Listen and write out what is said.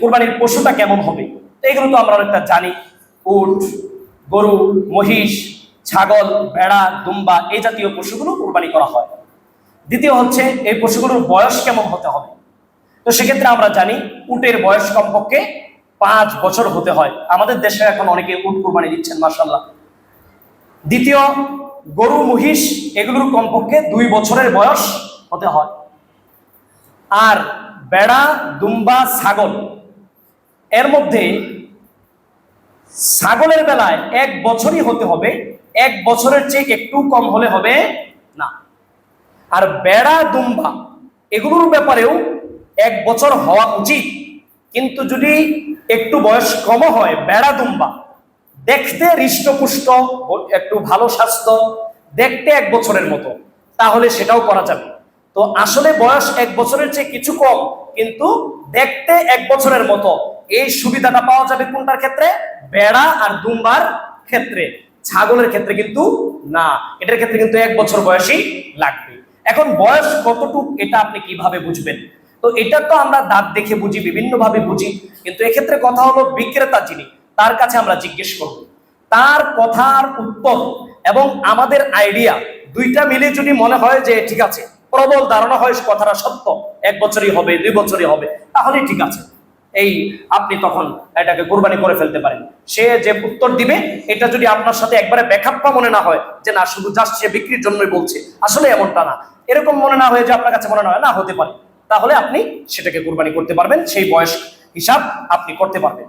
কোরবানির পশুটা কেমন হবে, এগুলো তো আমরা অনেকটা জানি। উট, গরু, মহিষ, ছাগল, ভেড়া, দুম্বা এই জাতীয় পশুগুলো কোরবানি করা হয়। দ্বিতীয় হচ্ছে এই পশুগুলোর বয়স কেমন হতে হবে। তো সেক্ষেত্রে আমরা জানি উটের বয়স কমপক্ষে 5 বছর হতে হয়। আমাদের দেশে এখন অনেকে উট কোরবানি দিচ্ছেন, মাশাআল্লাহ। দ্বিতীয়, গরু, মহিষ এগুলোর কমপক্ষে 2 বছরের বয়স হতে হয়। আর ভেড়া, দুম্বা, ছাগল এর মধ্যে ছাগলের বেলায় 1 বছরই হতে হবে, 1 বছরের চেয়ে একটু কম হলে হবে না। আর ভেড়া, দুম্বা এগুলোর ব্যাপারেও 1 বছর হওয়া উচিত, কিন্তু যদি একটু বয়স কম হয়, ভেড়া, দুম্বা দেখতে হৃষ্টপুষ্ট, একটু ভালো স্বাস্থ্য, দেখতে 1 বছরের মতো, তাহলে সেটাও করা যাবে। তো আসলে বয়স 1 বছরের চেয়ে কিছু কম, কিন্তু দেখতে 1 বছরের মতো, এই সুবিধাটা পাওয়া যাবে কোনটার ক্ষেত্রে? ভেড়া আর দুম্বার ক্ষেত্রে। ছাগলের ক্ষেত্রে কিন্তু না, এটার ক্ষেত্রে কিন্তু 1 বছর বয়সই লাগবে। এখন বয়স কতটুকু এটা আপনি কিভাবে বুঝবেন? তো এটা তো আমরা দাঁত দেখে বুঝি, বিভিন্ন ভাবে বুঝি, কিন্তু এক্ষেত্রে কথা হলো বিক্রেতা যিনি, তার কাছে আমরা জিজ্ঞেস করব। তার কথার উত্তর এবং আমাদের আইডিয়া দুইটা মিলে যদি মনে হয় যে ঠিক আছে, প্রবল ধারণা হয় কথাটা সত্য, 1 বছরই হবে, 2 বছরই হবে, তাহলে ঠিক আছে, এই আপনি তখন এটাকে কোরবানি করে ফেলতে পারেন। সে যে উত্তর দিবে এটা যদি আপনার সাথে একবারে ব্যাখ্যাপ্পা মনে না হয়, যে না শুধু জাস্ট সে বিক্রির জন্যই বলছে, আসলে এমনটা না, এরকম মনে না হয়ে যে আপনার কাছে মনে না হয় না হতে পারে, তাহলে আপনি সেটাকে কোরবানি করতে পারবেন, সেই বয়স হিসাব আপনি করতে পারবেন।